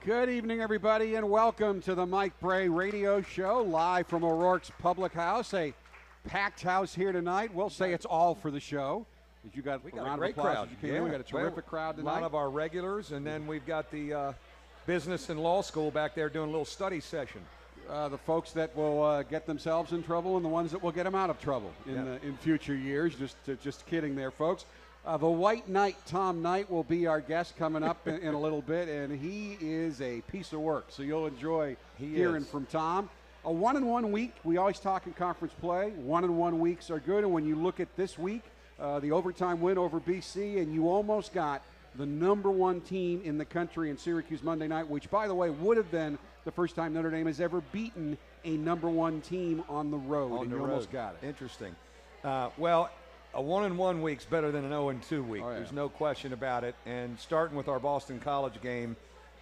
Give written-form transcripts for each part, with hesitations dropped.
Good evening, everybody, and welcome to the Mike Brey Radio Show, live from O'Rourke's Public House. A packed house here tonight. We'll say it's all for the show. We got a great crowd. We got a terrific crowd tonight. A lot of our regulars, and then we've got the business and law school back there doing a little study session. The folks that will get themselves in trouble and the ones that will get them out of trouble in future years. Just kidding there, folks. The White Knight, Tom Knight, will be our guest coming up in a little bit, and he is a piece of work, so you'll enjoy hearing from Tom. A 1-1 week, we always talk in conference play. 1-1 weeks are good, and when you look at this week, the overtime win over BC, and you almost got the number one team in the country in Syracuse Monday night, which, by the way, would have been the first time Notre Dame has ever beaten a number one team on the road, almost got it. Interesting. A 1-1 week's better than an 0-2 week. There's no question about it. And starting with our Boston College game,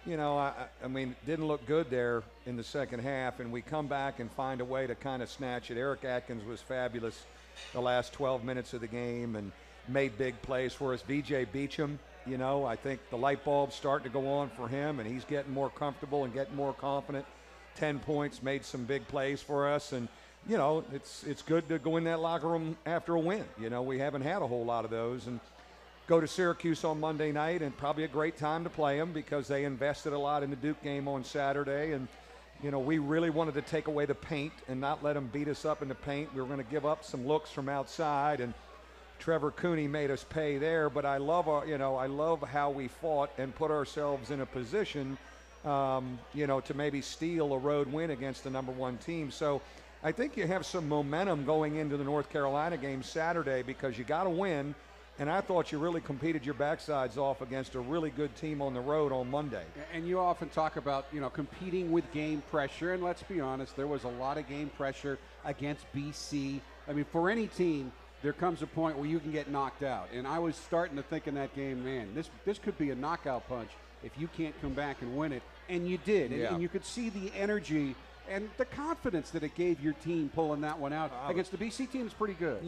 I mean, didn't look good there in the second half, and we come back and find a way to kind of snatch it. Eric Atkins was fabulous the last 12 minutes of the game and made big plays for us. VJ Beacham, I think the light bulb's starting to go on for him, and he's getting more comfortable and getting more confident. 10 points, made some big plays for us, and it's good to go in that locker room after a win. We haven't had a whole lot of those. And go to Syracuse on Monday night, and probably a great time to play them because they invested a lot in the Duke game on Saturday. And, we really wanted to take away the paint and not let them beat us up in the paint. We were going to give up some looks from outside, and Trevor Cooney made us pay there. But I love how we fought and put ourselves in a position, to maybe steal a road win against the number one team. So I think you have some momentum going into the North Carolina game Saturday because you got to win, and I thought you really competed your backsides off against a really good team on the road on Monday. And you often talk about, competing with game pressure, and let's be honest, there was a lot of game pressure against BC. I mean, for any team, there comes a point where you can get knocked out, and I was starting to think in that game, man, this could be a knockout punch if you can't come back and win it, and you did, and you could see the energy and the confidence that it gave your team pulling that one out against the BC team is pretty good.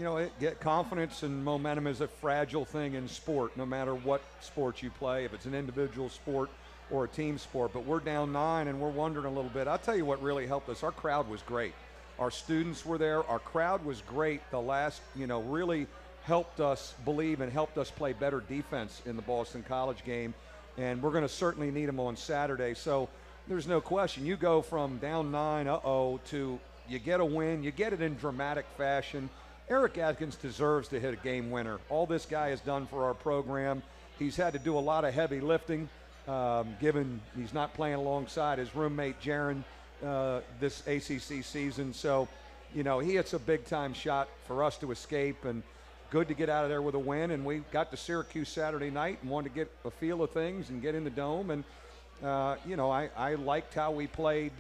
Confidence and momentum is a fragile thing in sport, no matter what sport you play, if it's an individual sport or a team sport. But we're down 9, and we're wondering a little bit. I'll tell you what really helped us. Our crowd was great. Our students were there. Our crowd was great. The last, really helped us believe and helped us play better defense in the Boston College game. And we're going to certainly need them on Saturday. So there's no question. You go from down 9, to you get a win. You get it in dramatic fashion. Eric Atkins deserves to hit a game winner. All this guy has done for our program. He's had to do a lot of heavy lifting, given he's not playing alongside his roommate Jaron this ACC season. So, he hits a big-time shot for us to escape, and good to get out of there with a win. And we got to Syracuse Saturday night and wanted to get a feel of things and get in the dome. And I liked how we played,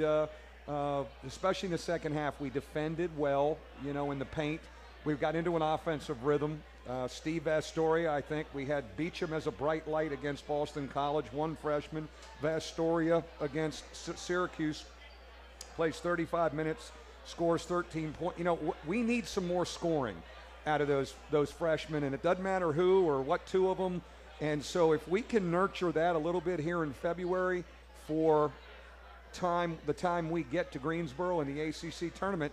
especially in the second half. We defended well, in the paint. We got into an offensive rhythm. Steve Astoria, I think we had Beacham as a bright light against Boston College, one freshman. Vastoria against Syracuse plays 35 minutes, scores 13 points. We need some more scoring out of those freshmen, and it doesn't matter who or what two of them. And so if we can nurture that a little bit here in February for the time we get to Greensboro in the ACC tournament,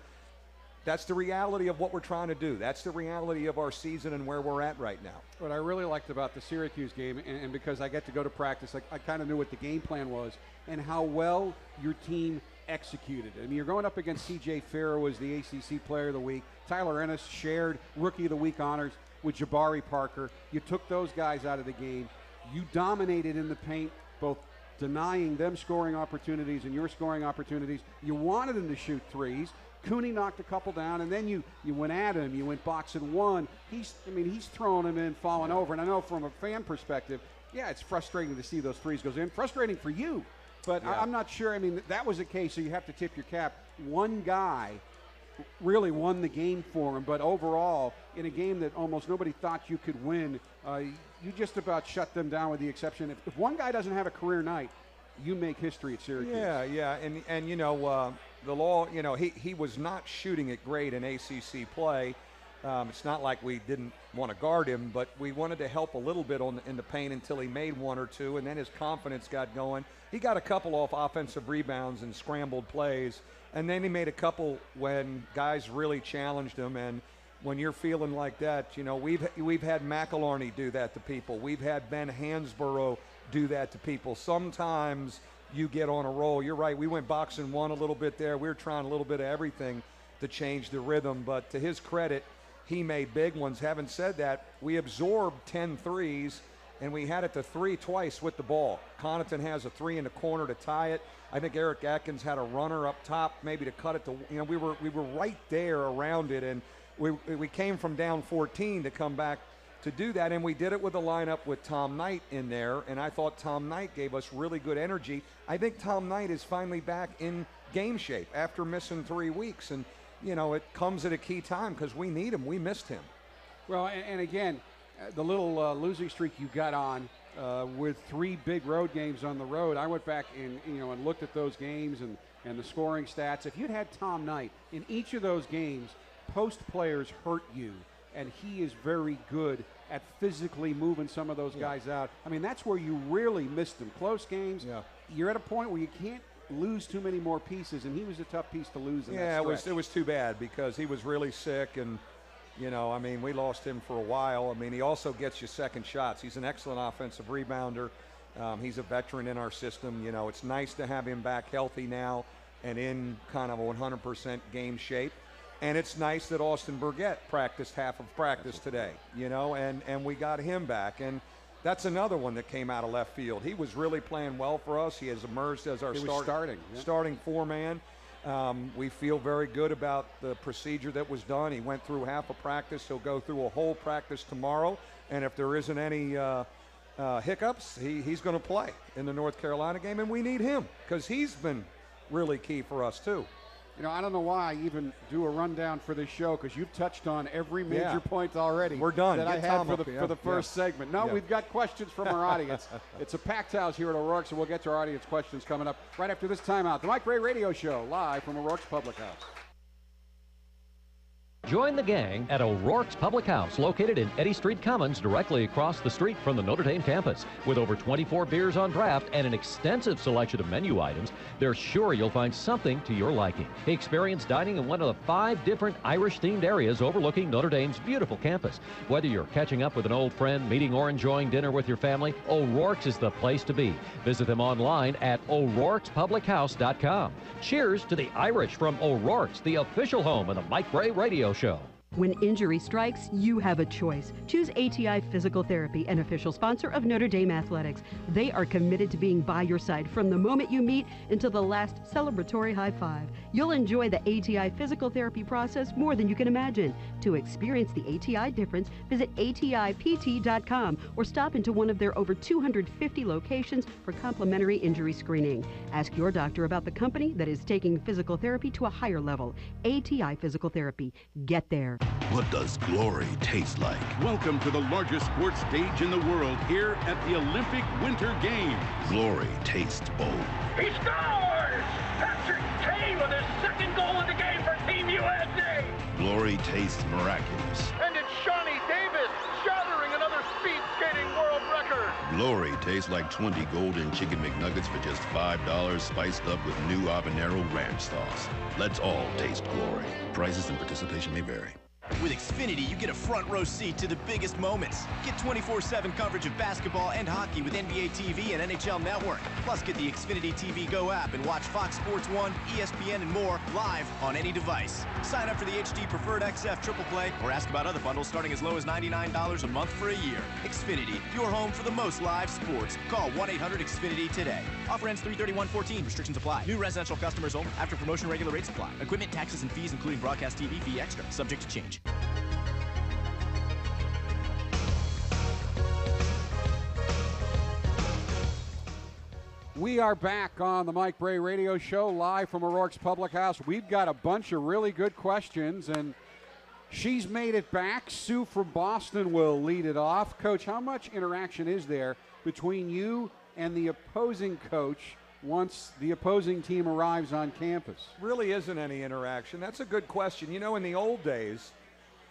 that's the reality of what we're trying to do. That's the reality of our season and where we're at right now. What I really liked about the Syracuse game, and because I get to go to practice, I kind of knew what the game plan was and how well your team executed. I mean, you're going up against C.J. Farrow as the ACC Player of the Week. Tyler Ennis shared Rookie of the Week honors with Jabari Parker. You took those guys out of the game. You dominated in the paint, both denying them scoring opportunities and your scoring opportunities. You wanted them to shoot threes. Cooney knocked a couple down, and then you went at him. You went boxing one. He's throwing them in, falling over. And I know from a fan perspective, it's frustrating to see those threes goes in. Frustrating for you. But I'm not sure. I mean, that was the case, so you have to tip your cap. One guy really won the game for him, but overall, in a game that almost nobody thought you could win, you just about shut them down with the exception. If one guy doesn't have a career night, you make history at Syracuse. Yeah, and the law, he was not shooting it great in ACC play, It's not like we didn't want to guard him, but we wanted to help a little bit in the paint until he made one or two, and then his confidence got going. He got a couple off offensive rebounds and scrambled plays, and then he made a couple when guys really challenged him. And when you're feeling like that, you know, we've had McElharney do that to people. We've had Ben Hansborough do that to people. Sometimes you get on a roll. You're right. We went boxing one a little bit there. We were trying a little bit of everything to change the rhythm, but to his credit, he made big ones. Having said that, we absorbed 10 threes, and we had it to three twice with the ball. Connaughton has a three in the corner to tie it. I think Eric Atkins had a runner up top maybe to cut it to, you know, we were right there around it, and we came from down 14 to come back to do that, and we did it with a lineup with Tom Knight in there, and I thought Tom Knight gave us really good energy. I think Tom Knight is finally back in game shape after missing 3 weeks, and you know, it comes at a key time because we need him. We missed him. Well, and again, the little losing streak you got on with 3 big road games on the road, I went back and looked at those games and the scoring stats. If you'd had Tom Knight in each of those games, post players hurt you, and he is very good at physically moving some of those guys out. I mean, that's where you really missed him. Close games, you're at a point where you can't lose too many more pieces, and he was a tough piece to lose in that stretch. it was too bad because he was really sick, and you know, I mean, we lost him for a while. I mean, he also gets you second shots. He's an excellent offensive rebounder. He's a veteran in our system. You know, it's nice to have him back healthy now and in kind of a 100% game shape. And it's nice that Austin Burgett practiced half of practice today, you know, and we got him back. And that's another one that came out of left field. He was really playing well for us. He has emerged as our starting four-man. We feel very good about the procedure that was done. He went through half a practice. He'll go through a whole practice tomorrow. And if there isn't any hiccups, he's going to play in the North Carolina game. And we need him because he's been really key for us too. You know, I don't know why I even do a rundown for this show because you've touched on every major point already. We're done. That I had for the first segment. No, we've got questions from our audience. It's a packed house here at O'Rourke's, so we'll get to our audience questions coming up right after this timeout. The Mike Brey Radio Show, live from O'Rourke's Public House. Join the gang at O'Rourke's Public House, located in Eddy Street Commons, directly across the street from the Notre Dame campus. With over 24 beers on draft and an extensive selection of menu items, they're sure you'll find something to your liking. Experience dining in one of the 5 different Irish-themed areas overlooking Notre Dame's beautiful campus. Whether you're catching up with an old friend, meeting or enjoying dinner with your family, O'Rourke's is the place to be. Visit them online at o'rourkespublichouse.com. Cheers to the Irish from O'Rourke's, the official home of the Mike Brey Radio Show. When injury strikes, you have a choice. Choose ATI Physical Therapy, an official sponsor of Notre Dame Athletics. They are committed to being by your side from the moment you meet until the last celebratory high five. You'll enjoy the ATI Physical Therapy process more than you can imagine. To experience the ATI difference, visit ATIPT.com or stop into one of their over 250 locations for complimentary injury screening. Ask your doctor about the company that is taking physical therapy to a higher level. ATI Physical Therapy. Get there. What does glory taste like? Welcome to the largest sports stage in the world here at the Olympic Winter Games. Glory tastes bold. He scores! Patrick Kane with his second goal of the game for Team USA! Glory tastes miraculous. And it's Shawnee Davis shattering another speed skating world record. Glory tastes like 20 golden chicken McNuggets for just $5, spiced up with new habanero ranch sauce. Let's all taste glory. Prices and participation may vary. With Xfinity, you get a front row seat to the biggest moments. Get 24/7 coverage of basketball and hockey with NBA TV and NHL Network. Plus, get the Xfinity TV Go app and watch Fox Sports 1, ESPN, and more live on any device. Sign up for the HD Preferred XF Triple Play or ask about other bundles starting as low as $99 a month for a year. Xfinity, your home for the most live sports. Call 1-800-XFINITY today. Offer ends 3/31/14. Restrictions apply. New residential customers only. After promotion, regular rates apply. Equipment, taxes, and fees, including broadcast TV fee extra. Subject to change. We are back on the Mike Brey Radio Show, live from O'Rourke's Public House. We've got a bunch of really good questions, and she's made it back. Sue from Boston will lead it off. Coach, how much interaction is there between you and the opposing coach once the opposing team arrives on campus? Really isn't any interaction. That's a good question. You know, in the old days,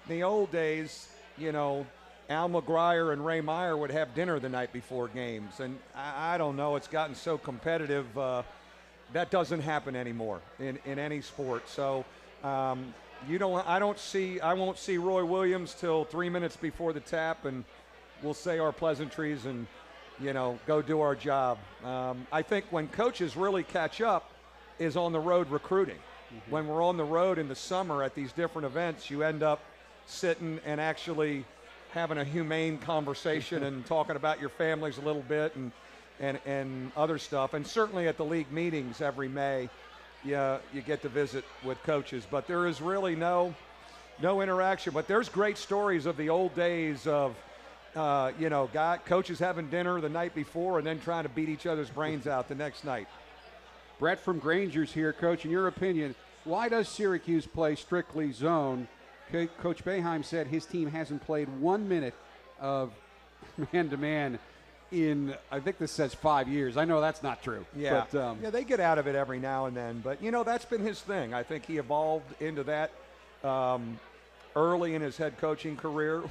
In the old days, Al McGuire and Ray Meyer would have dinner the night before games, and I don't know. It's gotten so competitive. That doesn't happen anymore in any sport. So I won't see Roy Williams till 3 minutes before the tap, and we'll say our pleasantries and go do our job. I think when coaches really catch up is on the road recruiting. Mm-hmm. When we're on the road in the summer at these different events, you end up sitting and actually having a humane conversation and talking about your families a little bit and other stuff. And certainly at the league meetings every May, you get to visit with coaches. But there is really no interaction. But there's great stories of the old days of, coaches having dinner the night before and then trying to beat each other's brains out the next night. Brett from Granger's here. Coach, in your opinion, why does Syracuse play strictly zone? Coach Boeheim said his team hasn't played 1 minute of man-to-man in, I think this says 5 years. I know that's not true. Yeah, but, they get out of it every now and then. But, that's been his thing. I think he evolved into that early in his head coaching career,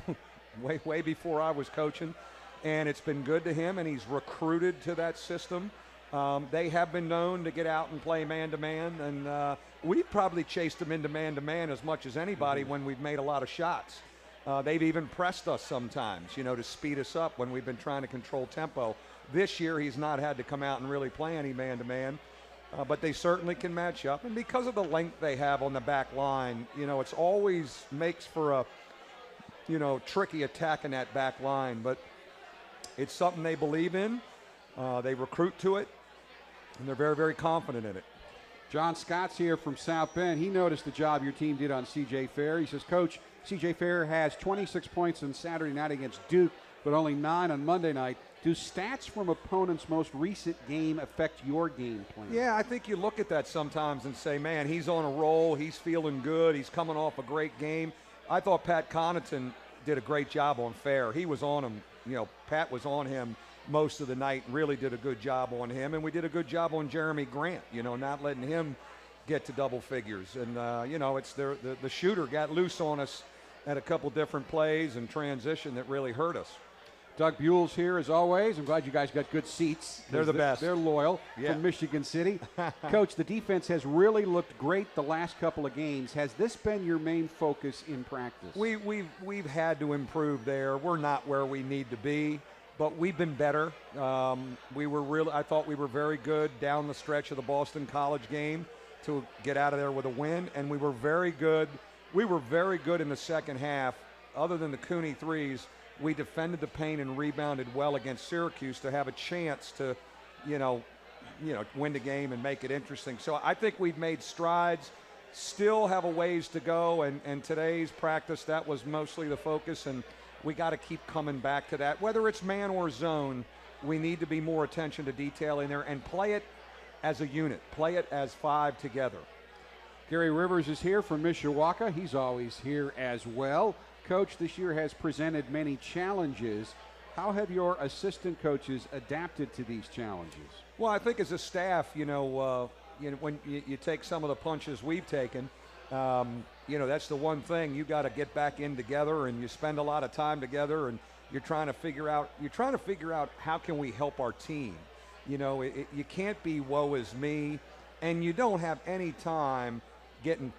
way before I was coaching. And it's been good to him, and he's recruited to that system. They have been known to get out and play man-to-man, and we've probably chased them into man-to-man as much as anybody when we've made a lot of shots. They've even pressed us sometimes, to speed us up when we've been trying to control tempo. This year he's not had to come out and really play any man-to-man, but they certainly can match up. And because of the length they have on the back line, it's always makes for a, tricky attack in that back line. But it's something they believe in. They recruit to it, and they're very, very confident in it. John Scott's here from South Bend. He noticed the job your team did on C.J. Fair. He says, Coach, C.J. Fair has 26 points on Saturday night against Duke, but only 9 on Monday night. Do stats from opponents' most recent game affect your game plan? Yeah, I think you look at that sometimes and say, man, he's on a roll. He's feeling good. He's coming off a great game. I thought Pat Connaughton did a great job on Fair. He was on him. Pat was on him most of the night, really did a good job on him. And we did a good job on Jeremy Grant, not letting him get to double figures. And, it's the shooter got loose on us at a couple different plays and transition that really hurt us. Doug Buell's here as always. I'm glad you guys got good seats. They're the best. They're loyal from Michigan City. Coach, the defense has really looked great the last couple of games. Has this been your main focus in practice? We've had to improve there. We're not where we need to be, but we've been better. I thought we were very good down the stretch of the Boston College game to get out of there with a win, and we were very good. We were very good in the second half. Other than the Cooney threes, we defended the paint and rebounded well against Syracuse to have a chance to, win the game and make it interesting. So I think we've made strides. Still have a ways to go, and today's practice, that was mostly the focus, and we got to keep coming back to that. Whether it's man or zone, we need to be more attention to detail in there and play it as a unit. Play it as 5 together. Gary Rivers is here from Mishawaka. He's always here as well. Coach, this year has presented many challenges. How have your assistant coaches adapted to these challenges? Well, I think as a staff, when you take some of the punches we've taken, that's the one thing. You got to get back in together, and you spend a lot of time together, and you're trying to figure out how can we help our team. You can't be woe is me, and you don't have any time getting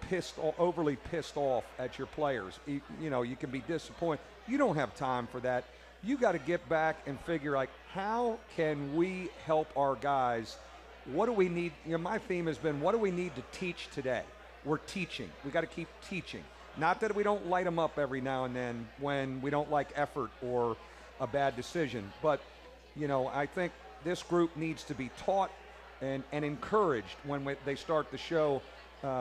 overly pissed off at your players. You can be disappointed. You don't have time for that. You got to get back and figure how can we help our guys? What do we need? My theme has been, what do we need to teach today? We're teaching. We got to keep teaching. Not that we don't light them up every now and then when we don't like effort or a bad decision, but I think this group needs to be taught and encouraged when they start to show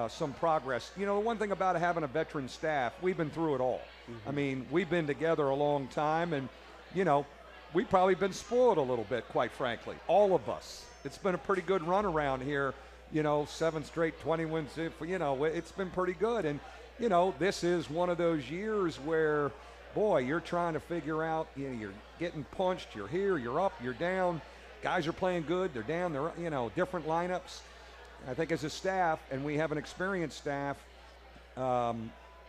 some progress. The one thing about having a veteran staff, we've been through it all. Mm-hmm. I mean, we've been together a long time, and, we've probably been spoiled a little bit, quite frankly, all of us. It's been a pretty good run around here, 7 straight 20 wins, it's been pretty good. And, this is one of those years where, boy, you're trying to figure out, you're getting punched, you're here, you're up, you're down. Guys are playing good, they're down, they're, different lineups. I think as a staff, and we have an experienced staff,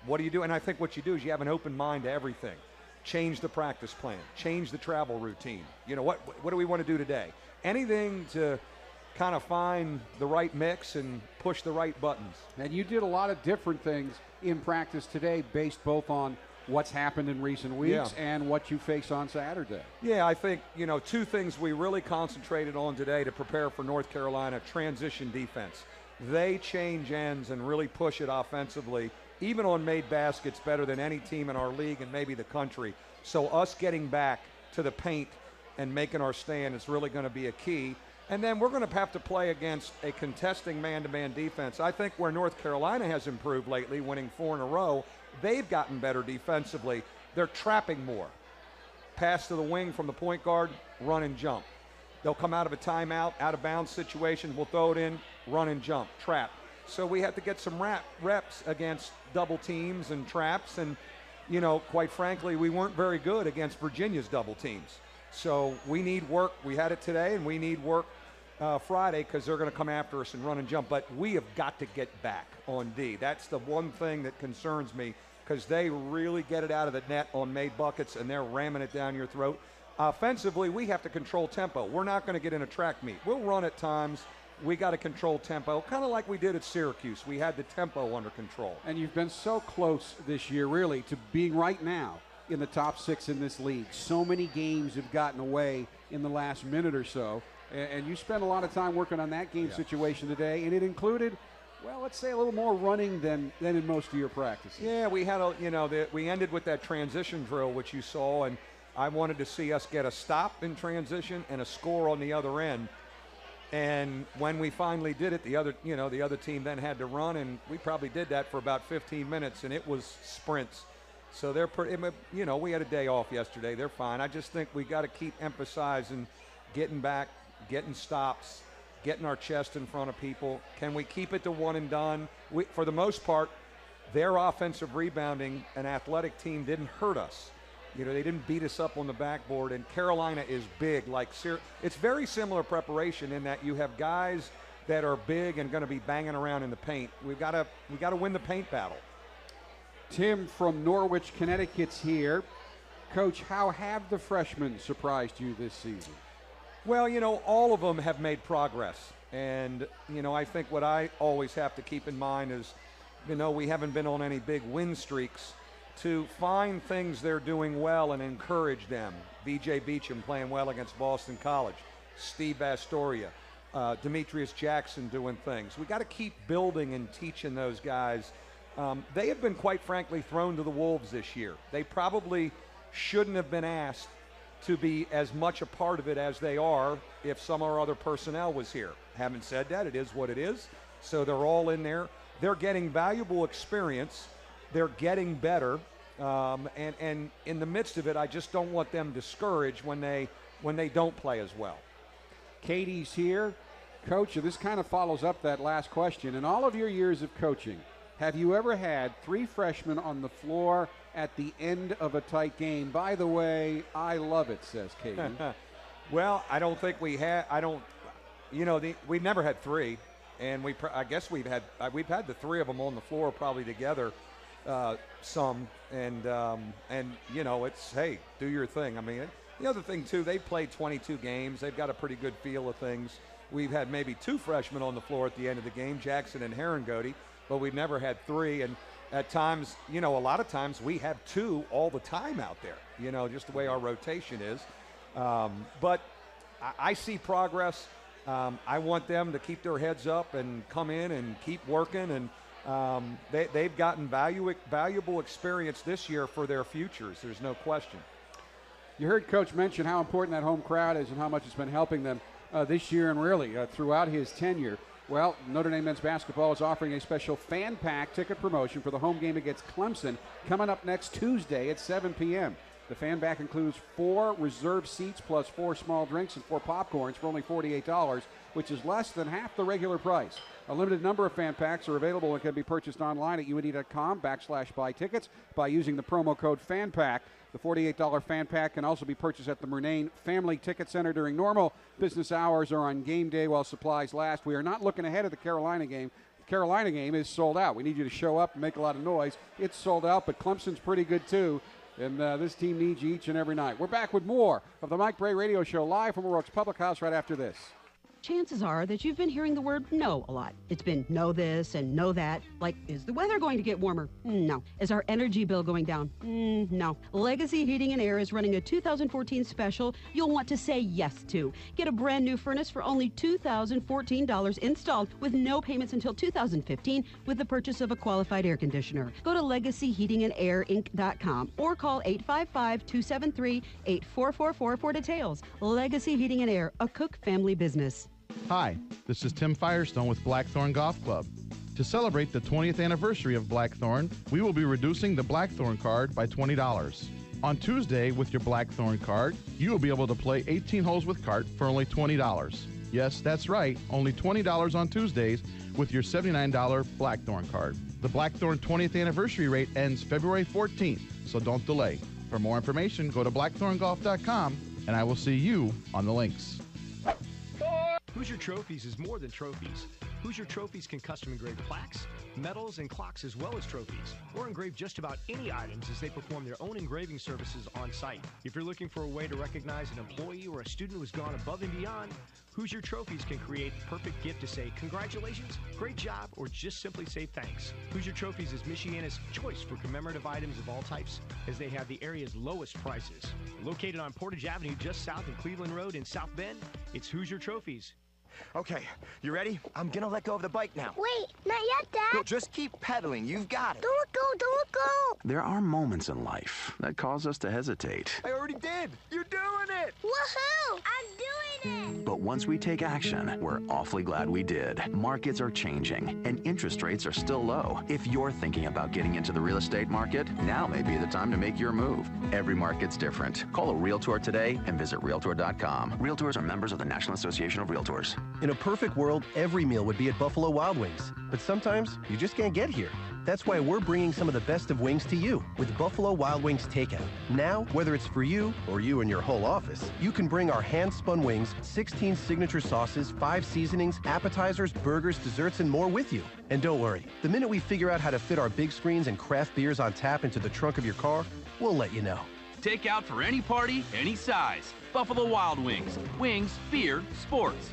what do you do? And I think what you do is you have an open mind to everything. Change the practice plan, change the travel routine. You know, what do we want to do today? Anything to kind of find the right mix and push the right buttons. And you did a lot of different things in practice today based both on what's happened in recent weeks and what you face on Saturday. Yeah, I think, you know, two things we really concentrated on today to prepare for North Carolina: transition defense. They change ends and really push it offensively, even on made baskets, better than any team in our league and maybe the country. So us getting back to the paint and making our stand is really going to be a key. And then we're going to have to play against a contesting man-to-man defense. I think where North Carolina has improved lately, winning 4 in a row, they've gotten better defensively. They're trapping more. Pass to the wing from the point guard, run and jump. They'll come out of a timeout, out of bounds situation, we'll throw it in, run and jump, trap. So we have to get some reps against double teams and traps. And, you know, quite frankly, we weren't very good against Virginia's double teams. So we need work. We had it today, and we need work Friday because they're going to come after us and run and jump. But we have got to get back on D. That's the one thing that concerns me, because they really get it out of the net on made buckets, and they're ramming it down your throat. Offensively, we have to control tempo. We're not going to get in a track meet. We'll run at times. We got to control tempo, kind of like we did at Syracuse. We had the tempo under control. And you've been so close this year, really, to being right now in the top 6 in this league. So many games have gotten away in the last minute or so, and you spent a lot of time working on that game situation today, and it included, well, let's say a little more running than in most of your practices. Yeah, we had we ended with that transition drill, which you saw, and I wanted to see us get a stop in transition and a score on the other end. And when we finally did it, the other team then had to run, and we probably did that for about 15 minutes, and it was sprints. So they're pretty, we had a day off yesterday. They're fine. I just think we got to keep emphasizing getting back, getting stops, getting our chest in front of people. Can we keep it to one and done? For the most part, their offensive rebounding and athletic team didn't hurt us. You know, they didn't beat us up on the backboard, and Carolina is big. It's very similar preparation in that you have guys that are big and going to be banging around in the paint. We got to win the paint battle. Tim from Norwich, Connecticut's here. Coach, how have the freshmen surprised you this season? Well, all of them have made progress. And, I think what I always have to keep in mind is, we haven't been on any big win streaks, to find things they're doing well and encourage them. B.J. Beecham playing well against Boston College. Steve Astoria. Demetrius Jackson doing things. We got to keep building and teaching those guys. They have been, quite frankly, thrown to the wolves this year. They probably shouldn't have been asked to be as much a part of it as they are if some of our other personnel was here. Having said that, it is what it is. So they're all in there. They're getting valuable experience. They're getting better. And in the midst of it, I just don't want them discouraged when they don't play as well. Katie's here. Coach, this kind of follows up that last question. In all of your years of coaching, have you ever had 3 freshmen on the floor at the end of a tight game? By the way, I love it, says Katie. Well, I don't think we had. We've never had 3, and I guess we've had the 3 of them on the floor probably together. Some and it's, hey, do your thing. I mean, the other thing too, they've played 22 games. They've got a pretty good feel of things. We've had maybe 2 freshmen on the floor at the end of the game, Jackson and Herringody, but we've never had 3. And at times, a lot of times we have 2 all the time out there, just the way our rotation is. But I see progress. I want them to keep their heads up and come in and keep working, and they've gotten valuable experience this year for their futures. There's no question. You heard Coach mention how important that home crowd is and how much it's been helping them this year and really throughout his tenure. Well, Notre Dame men's basketball is offering a special fan pack ticket promotion for the home game against Clemson coming up next Tuesday at 7 p.m. The fan pack includes 4 reserved seats plus 4 small drinks and 4 popcorns for only $48, which is less than half the regular price. A limited number of fan packs are available and can be purchased online at UND.com/buy tickets by using the promo code FANPACK. The $48 fan pack can also be purchased at the Murnane Family Ticket Center during normal business hours or on game day while supplies last. We are not looking ahead at the Carolina game. Carolina game is sold out. We need you to show up and make a lot of noise. It's sold out, but Clemson's pretty good too. And this team needs you each and every night. We're back with more of the Mike Brey Radio Show live from O'Rourke's Public House right after this. Chances are that you've been hearing the word no a lot. It's been no this and no that. Like, is the weather going to get warmer? No. Is our energy bill going down? No. Legacy Heating and Air is running a 2014 special you'll want to say yes to. Get a brand new furnace for only $2,014 installed with no payments until 2015 with the purchase of a qualified air conditioner. Go to LegacyHeatingandAirInc.com or call 855-273-8444 for details. Legacy Heating and Air, a Cook family business. Hi, this is Tim Firestone with Blackthorn Golf Club. To celebrate the 20th anniversary of Blackthorn, we will be reducing the Blackthorn card by $20. On Tuesday, with your Blackthorn card, you will be able to play 18 holes with cart for only $20. Yes, that's right, only $20 on Tuesdays with your $79 Blackthorn card. The Blackthorn 20th anniversary rate ends February 14th, so don't delay. For more information, go to blackthorngolf.com, and I will see you on the links. Hoosier Trophies is more than trophies. Hoosier Trophies can custom engrave plaques, medals, and clocks as well as trophies, or engrave just about any items as they perform their own engraving services on site. If you're looking for a way to recognize an employee or a student who has gone above and beyond, Hoosier Trophies can create the perfect gift to say congratulations, great job, or just simply say thanks. Hoosier Trophies is Michiana's choice for commemorative items of all types, as they have the area's lowest prices. Located on Portage Avenue just south of Cleveland Road in South Bend, it's Hoosier Trophies. Okay, you ready? I'm gonna let go of the bike now. Wait, not yet, Dad. No, just keep pedaling. You've got it. Don't let go, don't let go. There are moments in life that cause us to hesitate. I already did. You're doing it. Woohoo! I'm doing it. But once we take action, we're awfully glad we did. Markets are changing, and interest rates are still low. If you're thinking about getting into the real estate market, now may be the time to make your move. Every market's different. Call a Realtor today and visit Realtor.com. Realtors are members of the National Association of Realtors. In a perfect world, every meal would be at Buffalo Wild Wings. But sometimes, you just can't get here. That's why we're bringing some of the best of wings to you with Buffalo Wild Wings Takeout. Now, whether it's for you or you and your whole office, you can bring our hand-spun wings, 16 signature sauces, 5 seasonings, appetizers, burgers, desserts, and more with you. And don't worry, the minute we figure out how to fit our big screens and craft beers on tap into the trunk of your car, we'll let you know. Takeout for any party, any size. Buffalo Wild Wings. Wings, beer, sports.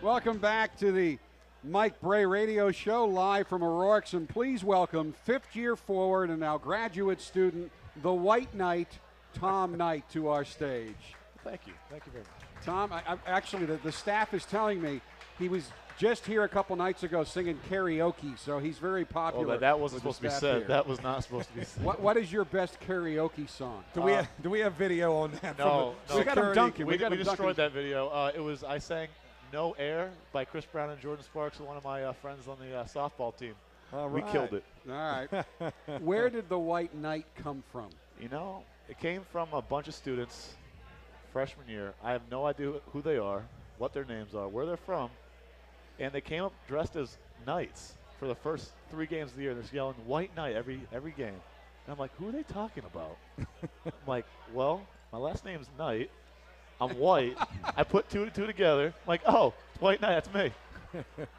Welcome back to the Mike Brey Radio Show live from O'Rourke's, and please welcome fifth-year forward and now graduate student, the White Knight, Tom Knight, to our stage. Thank you very much. Tom, actually, the staff is telling me he was just here a couple nights ago singing karaoke, so he's very popular. Well, that wasn't supposed to be said. Here. That was not supposed to be said. What is your best karaoke song? Do we have video on that? No. We got him dunking. We destroyed that video. I sang No Air by Chris Brown and Jordan Sparks, one of my friends on the softball team. All right. We killed it. All right. Where did the White Knight come from? You know, it came from a bunch of students freshman year. I have no idea who they are, what their names are, where they're from. And they came up dressed as knights for the first 3 games of the year. They're yelling "White Knight" every game. And I'm like, who are they talking about? I'm like, well, my last name's Knight. I'm white. I put 2 and 2 together. I'm like, oh, it's White Knight. That's me.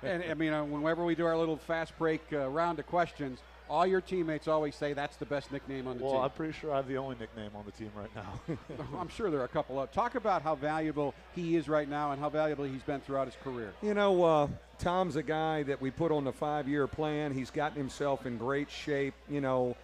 And I mean, whenever we do our little fast break round of questions, all your teammates always say that's the best nickname on the team. Well, I'm pretty sure I have the only nickname on the team right now. I'm sure there are a couple of. Talk about how valuable he is right now and how valuable he's been throughout his career. You know, Tom's a guy that we put on the 5-year plan. He's gotten himself in great shape. You know,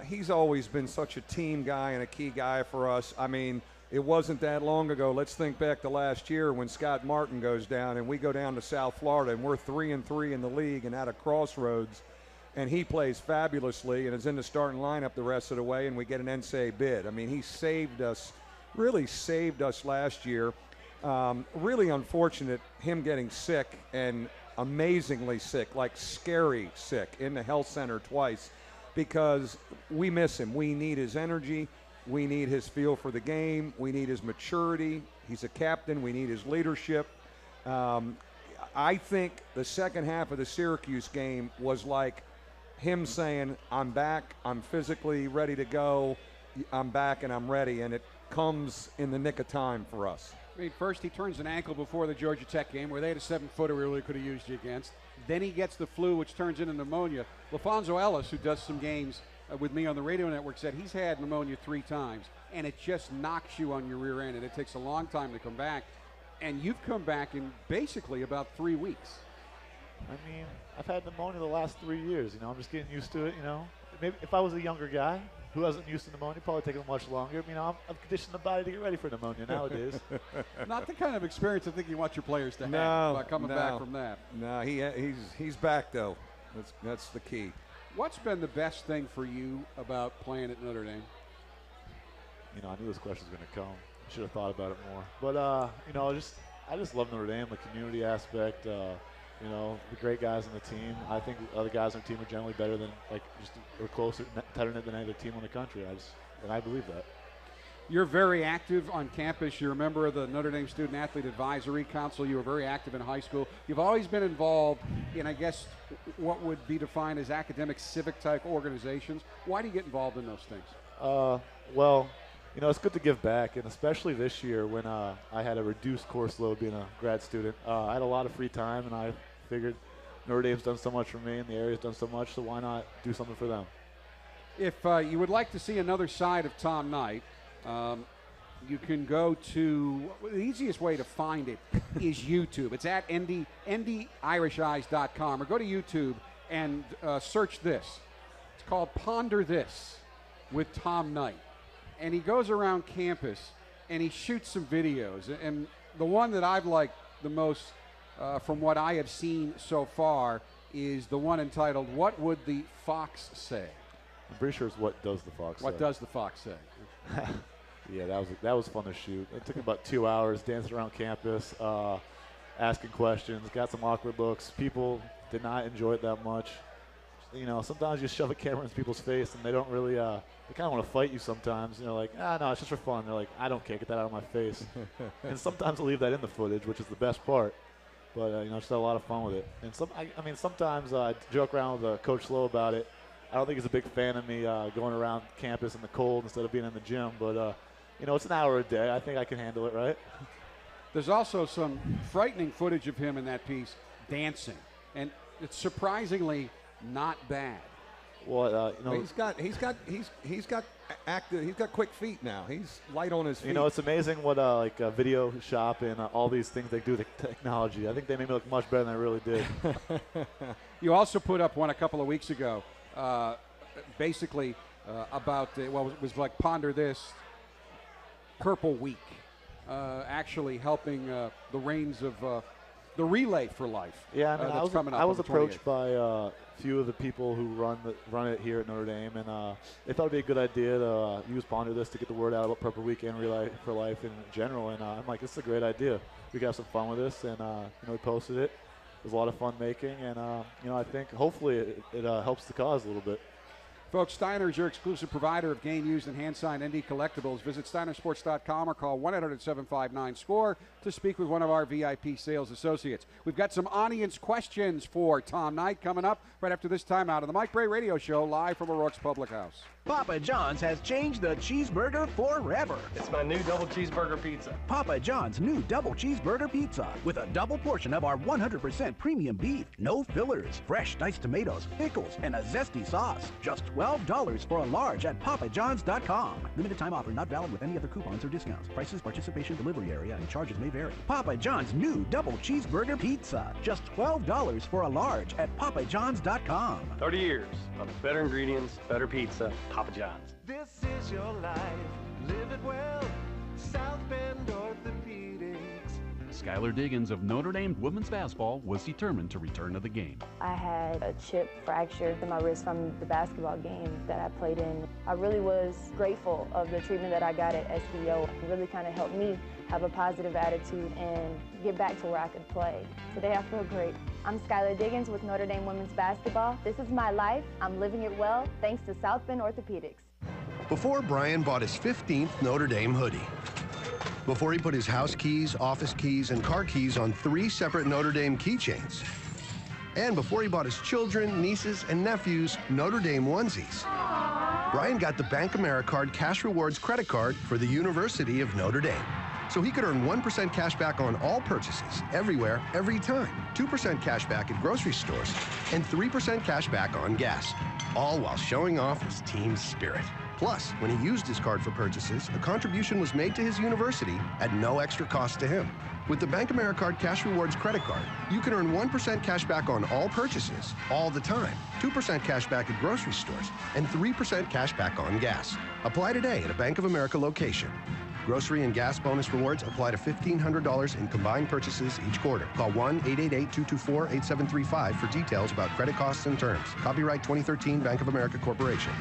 he's always been such a team guy and a key guy for us. I mean, it wasn't that long ago. Let's think back to last year when Scott Martin goes down and we go down to South Florida and we're 3-3 in the league and at a crossroads. And he plays fabulously and is in the starting lineup the rest of the way, and we get an NCAA bid. I mean, he saved us, really saved us last year. Really unfortunate him getting sick, and amazingly sick, like scary sick, in the health center twice, because we miss him. We need his energy. We need his feel for the game. We need his maturity. He's a captain. We need his leadership. I think the second half of the Syracuse game was like him saying, I'm back, I'm physically ready to go, I'm back and I'm ready, and it comes in the nick of time for us. I mean, first he turns an ankle before the Georgia Tech game where they had a 7-footer we really could have used you against. Then he gets the flu, which turns into pneumonia. LaFonso Ellis, who does some games with me on the radio network, said he's had pneumonia 3 times, and it just knocks you on your rear end, and it takes a long time to come back. And you've come back in basically about 3 weeks. I mean, I've had pneumonia the last 3 years. I'm just getting used to it. Maybe if I was a younger guy who wasn't used to pneumonia, probably taking much longer. I've conditioned the body to get ready for pneumonia nowadays. Not the kind of experience I think you want your players to have by coming back from that. No, he's back though. That's the key. What's been the best thing for you about playing at Notre Dame? I knew this question was going to come. I should have thought about it more. But I just love Notre Dame, the community aspect. The great guys on the team. I think the other guys on the team are generally better than, or closer, tighter knit than any other team in the country. I believe that. You're very active on campus. You're a member of the Notre Dame Student Athlete Advisory Council. You were very active in high school. You've always been involved in, I guess, what would be defined as academic, civic-type organizations. Why do you get involved in those things? Well, it's good to give back, and especially this year when I had a reduced course load being a grad student. I had a lot of free time, and I figured Notre Dame's done so much for me, and the area's done so much, so why not do something for them? If you would like to see another side of Tom Knight, you can go to the easiest way to find it is YouTube. It's at NDIrishEyes.com, or go to YouTube and search this. It's called Ponder This with Tom Knight. And he goes around campus and he shoots some videos. And the one that I've liked the most from what I have seen so far is the one entitled, What Would the Fox Say? I'm pretty sure it's What Does the Fox Say? What does the fox say? Yeah, that was fun to shoot. It took about 2 hours dancing around campus, asking questions, got some awkward looks. People did not enjoy it that much. Sometimes you shove a camera in people's face and they don't really, they kind of want to fight you sometimes. They're like, no, it's just for fun. They're like, I don't care, get that out of my face. And sometimes I'll leave that in the footage, which is the best part. But, just had a lot of fun with it. And sometimes I joke around with Coach Lowe about it. I don't think he's a big fan of me going around campus in the cold instead of being in the gym. But, it's an hour a day. I think I can handle it, right? There's also some frightening footage of him in that piece dancing. And it's surprisingly not bad. Well, he's got active. He's got quick feet now. He's light on his feet. It's amazing what video shop and all these things they do with the technology. I think they made me look much better than I really did. You also put up one a couple of weeks ago, basically about it was like Ponder This. Purple Week, actually helping the reins of the Relay for Life. Yeah, I was approached by a few of the people who run it here at Notre Dame, and they thought it'd be a good idea to use Ponder This to get the word out about Purple Week and Relay for Life in general. And I'm like, this is a great idea. We can have some fun with this, and we posted it. It was a lot of fun making, and I think hopefully it helps the cause a little bit. Folks, Steiner is your exclusive provider of game used and hand-signed ND collectibles. Visit steinersports.com or call 1-800-759-SCORE to speak with one of our VIP sales associates. We've got some audience questions for Tom Knight coming up right after this timeout on the Mike Brey Radio Show, live from O'Rourke's Public House. Papa John's has changed the cheeseburger forever. It's my new double cheeseburger pizza. Papa John's new double cheeseburger pizza with a double portion of our 100% premium beef, no fillers, fresh diced tomatoes, pickles, and a zesty sauce. Just $12 for a large at papajohns.com. Limited time offer not valid with any other coupons or discounts. Prices, participation, delivery area, and charges may vary. Papa John's new double cheeseburger pizza. Just $12 for a large at papajohns.com. 30 years of better ingredients, better pizza. Papa John's. This is your life. Live it well. South Bend Orthopedics. Skylar Diggins of Notre Dame women's basketball was determined to return to the game. I had a chip fracture in my wrist from the basketball game that I played in. I really was grateful of the treatment that I got at SBO. It really kind of helped me have a positive attitude and get back to where I could play. Today I feel great. I'm Skylar Diggins with Notre Dame women's basketball. This is my life. I'm living it well thanks to South Bend Orthopedics. Before Brian bought his 15th Notre Dame hoodie. Before he put his house keys, office keys, and car keys on 3 separate Notre Dame keychains. And before he bought his children, nieces, and nephews Notre Dame onesies. Brian got the Bank AmeriCard Cash Rewards credit card for the University of Notre Dame. So he could earn 1% cash back on all purchases, everywhere, every time, 2% cash back at grocery stores, and 3% cash back on gas, all while showing off his team's spirit. Plus, when he used his card for purchases, a contribution was made to his university at no extra cost to him. With the Bank AmeriCard Cash Rewards credit card, you can earn 1% cash back on all purchases, all the time, 2% cash back at grocery stores, and 3% cash back on gas. Apply today at a Bank of America location. Grocery and gas bonus rewards apply to $1,500 in combined purchases each quarter. Call 1-888-224-8735 for details about credit costs and terms. Copyright 2013 Bank of America Corporation.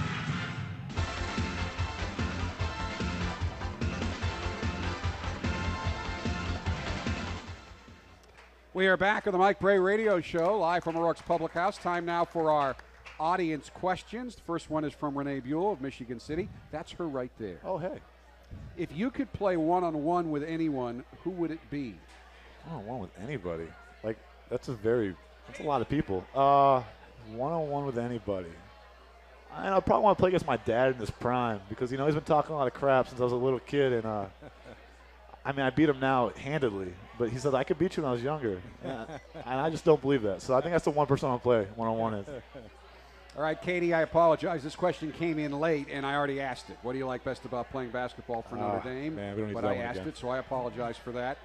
We are back on the Mike Brey Radio Show, live from O'Rourke's Public House. Time now for our audience questions. The first one is from Renee Buell of Michigan City. That's her right there. Oh, hey. If you could play one-on-one with anyone, who would it be? One-on-one with anybody? Like, that's a lot of people. One-on-one with anybody. I probably want to play against my dad in his prime because, he's been talking a lot of crap since I was a little kid. And, I beat him now handedly. But he said, I could beat you when I was younger. And I just don't believe that. So I think that's the one person I'll play one-on-one is. All right, Katie, I apologize. This question came in late, and I already asked it. What do you like best about playing basketball for Notre Dame? Man, we don't need but that I one asked again. it, so I apologize for that.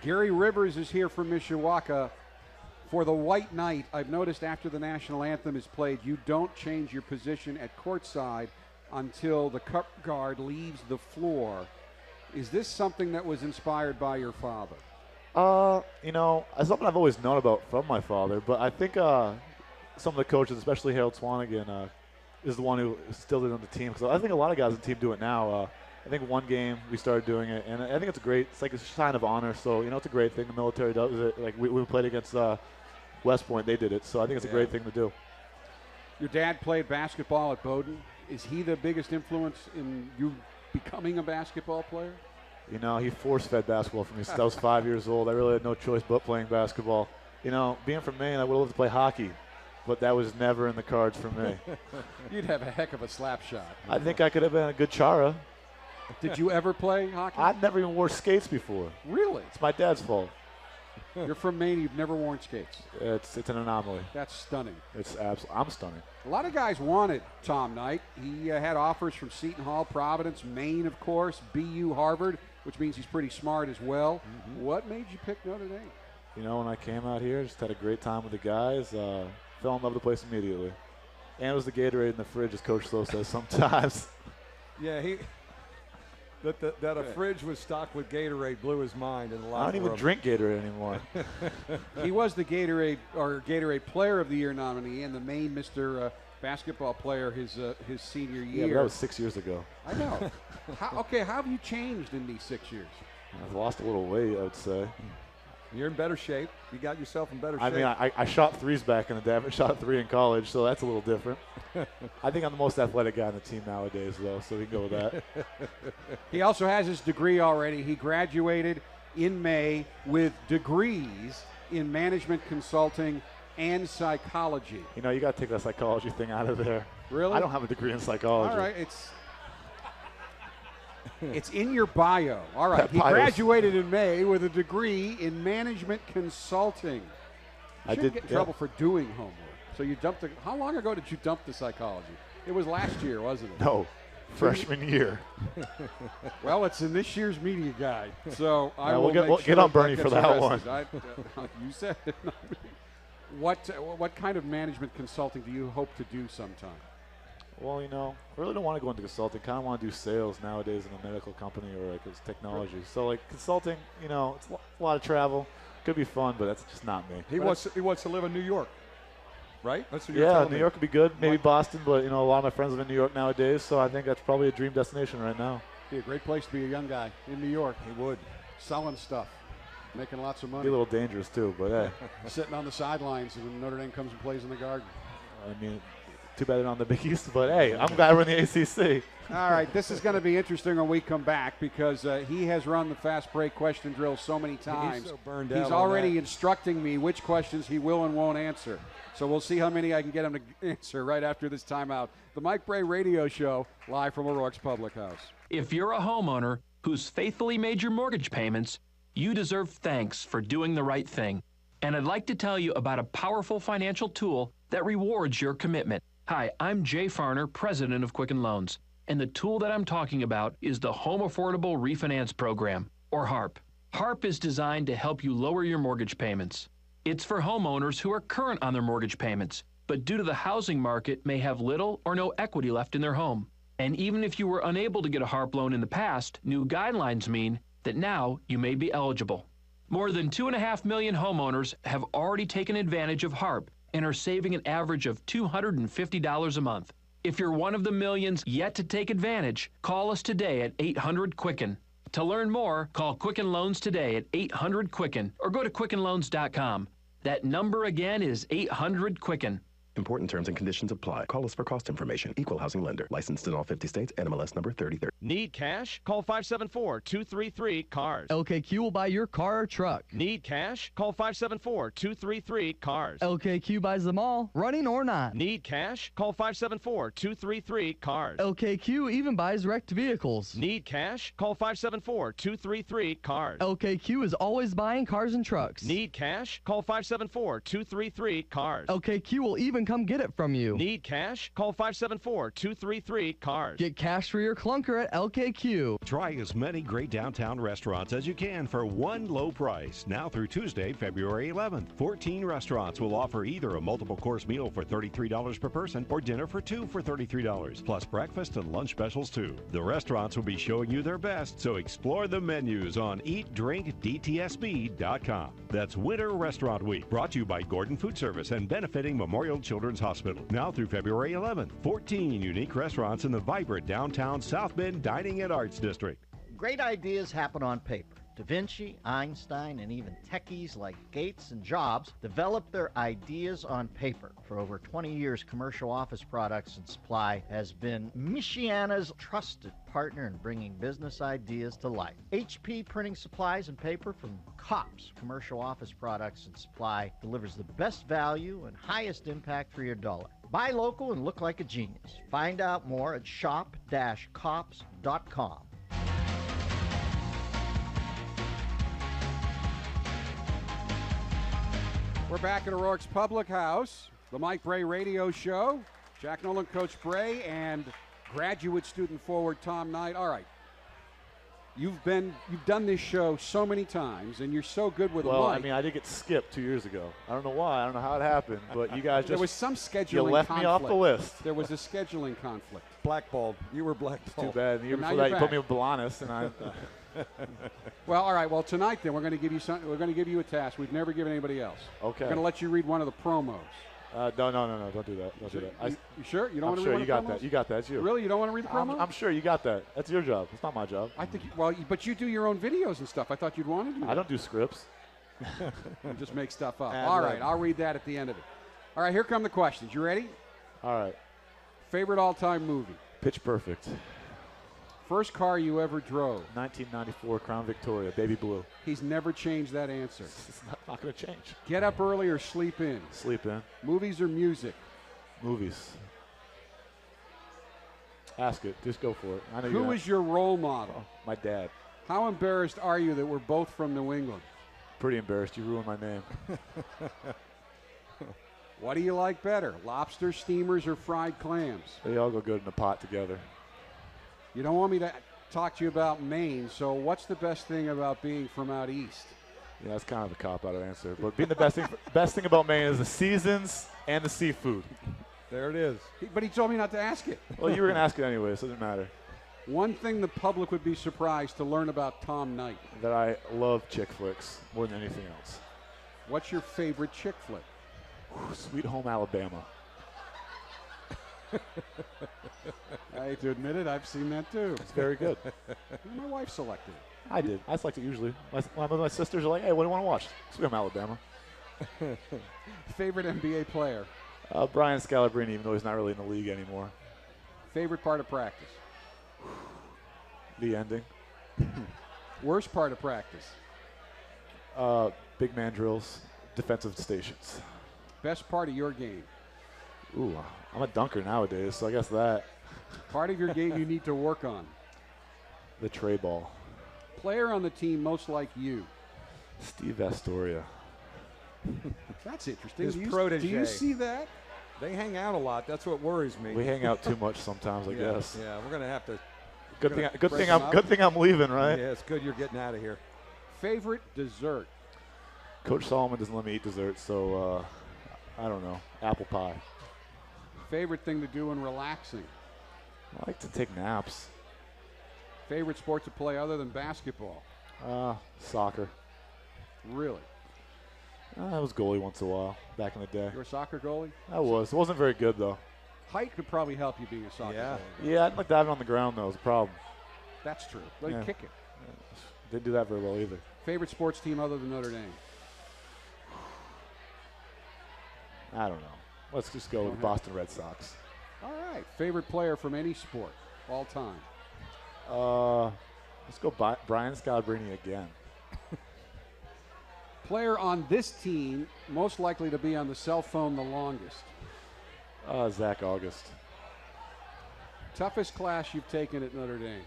Gary Rivers is here from Mishawaka. For the White Knight, I've noticed after the national anthem is played, you don't change your position at courtside until the cup guard leaves the floor. Is this something that was inspired by your father? It's something I've always known about from my father, but I think some of the coaches, especially Harold Swanigan, is the one who instilled it on the team. Because I think a lot of guys on the team do it now. I think one game we started doing it, and I think it's like a sign of honor. So, it's a great thing. The military does it. Like, we played against West Point. They did it. So I think it's a great thing to do. Your dad played basketball at Bowdoin. Is he the biggest influence in you becoming a basketball player? He force-fed basketball for me since I was 5 years old. I really had no choice but playing basketball. Being from Maine, I would have loved to play hockey, but that was never in the cards for me. You'd have a heck of a slap shot. I think I could have been a good Chara. Did you ever play hockey? I never even wore skates before. Really? It's my dad's fault. You're from Maine. You've never worn skates. It's an anomaly. That's stunning. I'm stunning. A lot of guys wanted Tom Knight. He had offers from Seton Hall, Providence, Maine, of course, BU, Harvard, which means he's pretty smart as well. Mm-hmm. What made you pick Notre Dame? When I came out here, just had a great time with the guys. Fell in love with the place immediately. And it was the Gatorade in the fridge, as Coach Slow says sometimes. Yeah, that a fridge was stocked with Gatorade blew his mind in the locker room. I don't even drink Gatorade anymore. He was the Gatorade Player of the Year nominee and the Maine Mr. Basketball Player his senior year. Yeah, but that was 6 years ago. I know. How have you changed in these 6 years? I've lost a little weight, I would say. You're in better shape. You got yourself in better shape. I shot threes back in the day. I haven't shot a three in college, so that's a little different. I think I'm the most athletic guy on the team nowadays, though, so we can go with that. He also has his degree already. He graduated in May with degrees in management consulting and psychology. You got to take that psychology thing out of there. Really? I don't have a degree in psychology. All right, it's in your bio. All right. He graduated in May with a degree in management consulting. You shouldn't get in trouble for doing homework. So you dumped how long ago did you dump the psychology? It was last year, wasn't it? No, freshman year. Well, it's in this year's media guide. So we'll get on Bernie for that one. You said it. What kind of management consulting do you hope to do sometime? Well, I really don't want to go into consulting. Kind of want to do sales nowadays in a medical company or like it's technology. So like consulting, it's a lot of travel. Could be fun, but that's just not me. He wants to live in New York, right? That's what you're telling me. New York would be good. Maybe Boston, but a lot of my friends live in New York nowadays, so I think that's probably a dream destination right now. Be a great place to be a young guy in New York. He would. Selling stuff, making lots of money. Be a little dangerous too, but hey. Sitting on the sidelines and when Notre Dame comes and plays in the Garden. Too bad they're not on the Big East, but hey, I'm glad we're in the ACC. All right, this is going to be interesting when we come back because he has run the fast break question drill so many times. He's so burned out. He's already instructing me which questions he will and won't answer. So we'll see how many I can get him to answer right after this timeout. The Mike Brey Radio Show, live from O'Rourke's Public House. If you're a homeowner who's faithfully made your mortgage payments, you deserve thanks for doing the right thing. And I'd like to tell you about a powerful financial tool that rewards your commitment. Hi, I'm Jay Farner, president of Quicken Loans. And the tool that I'm talking about is the Home Affordable Refinance Program, or HARP. HARP is designed to help you lower your mortgage payments. It's for homeowners who are current on their mortgage payments, but due to the housing market may have little or no equity left in their home. And even if you were unable to get a HARP loan in the past, new guidelines mean that now you may be eligible. More than 2.5 million homeowners have already taken advantage of HARP and are saving an average of $250 a month. If you're one of the millions yet to take advantage, call us today at 800-QUICKEN. To learn more, call Quicken Loans today at 800-QUICKEN or go to quickenloans.com. That number again is 800-QUICKEN. Important terms and conditions apply. Call us for cost information. Equal housing lender. Licensed in all 50 states. NMLS number 3030. Need cash? Call 574-233-CARS. LKQ will buy your car or truck. Need cash? Call 574-233-CARS. LKQ buys them all, running or not. Need cash? Call 574-233-CARS. LKQ even buys wrecked vehicles. Need cash? Call 574-233-CARS. LKQ is always buying cars and trucks. Need cash? Call 574-233-CARS. LKQ will even come get it from you. Need cash? Call 574-233-CARS. Get cash for your clunker at LKQ. Try as many great downtown restaurants as you can for one low price. Now through Tuesday, February 11th. 14 restaurants will offer either a multiple course meal for $33 per person or dinner for two for $33, plus breakfast and lunch specials too. The restaurants will be showing you their best, so explore the menus on eatdrinkdtsb.com. That's Winter Restaurant Week, brought to you by Gordon Food Service and benefiting Memorial Children's Hospital. Now through February 11th, 14 unique restaurants in the vibrant downtown South Bend Dining and Arts District. Great ideas happen on paper. Da Vinci, Einstein, and even techies like Gates and Jobs developed their ideas on paper. For over 20 years, Commercial Office Products and Supply has been Michiana's trusted partner in bringing business ideas to life. HP Printing Supplies and Paper from COPS Commercial Office Products and Supply delivers the best value and highest impact for your dollar. Buy local and look like a genius. Find out more at shop-cops.com. We're back at O'Rourke's Public House, the Mike Brey Radio Show. Jack Nolan, Coach Brey, and graduate student forward Tom Knight. All right, you've done this show so many times, and you're so good with a mic. Well, I mean, I did get skipped 2 years ago. I don't know why. I don't know how it happened, but you guys just there was some scheduling. You left conflict. me off the list. There was a scheduling conflict. Blackballed. You were blackballed. Too bad. The year before that, you put me with Balanis, and I. Well, all right. Well, tonight then we're going to give you We're going to give you a task we've never given anybody else. Okay. We're going to let you read one of the promos. No, don't do that. Don't do that. You sure? You don't want to read one you got of the promos? that. You got that. It's you. Really? You don't want to read the promo? I'm sure you got that. That's your job. It's not my job. I think. Well, but you do your own videos and stuff. I thought you'd want to do that. I don't do scripts. You just make stuff up. All right. I'll read that at the end of it. All right. Here come the questions. You ready? All right. Favorite all-time movie? Pitch Perfect. First car you ever drove? 1994 Crown Victoria, baby blue. He's never changed that answer. It's not going to change. Get up early or sleep in? Sleep in. Movies or music? Movies. Ask it. Just go for it. I know Who is your role model? Oh, my dad. How embarrassed are you that we're both from New England? Pretty embarrassed. You ruined my name. What do you like better, lobster, steamers, or fried clams? They all go good in a pot together. You don't want me to talk to you about Maine, so what's the best thing about being from out east? Yeah, that's kind of a cop-out answer. But being the best thing about Maine is the seasons and the seafood. There it is. But he told me not to ask it. Well, you were going to ask it anyway, so it doesn't matter. One thing the public would be surprised to learn about Tom Knight. That I love chick flicks more than anything else. What's your favorite chick flick? Sweet Home Alabama. I hate to admit it, I've seen that too. It's very good. My wife selected it. I did. I select it usually. My sisters are like, hey, what do you want to watch? Sweet Home Alabama. Favorite NBA player? Brian Scalabrine, even though he's not really in the league anymore. Favorite part of practice? The ending. Worst part of practice? Big man drills, defensive stations. Best part of your game? Ooh, I'm a dunker nowadays, so I guess that. Part of your game you need to work on? The tray ball. Player on the team most like you? Steve Astoria. That's interesting. His Do you protege. see that? They hang out a lot. That's what worries me. We hang out too much sometimes, I guess. Yeah, we're going to have to. Good thing I'm leaving, right? Yeah, it's good you're getting out of here. Favorite dessert? Coach Solomon doesn't let me eat dessert, so I don't know. Apple pie. Favorite thing to do when relaxing? I like to take naps. Favorite sport to play other than basketball? Soccer. Really? I was goalie once in a while, back in the day. You were a soccer goalie? I was. It wasn't very good, though. Height could probably help you being a soccer goalie. Yeah, I'd like diving on the ground, though, is a problem. That's true. But kick it. Didn't do that very well either. Favorite sports team other than Notre Dame? I don't know. Let's just go with the Boston Red Sox. All right. Favorite player from any sport all time? Let's go Brian Scalabrine again. Player on this team most likely to be on the cell phone the longest? Zach August. Toughest class you've taken at Notre Dame?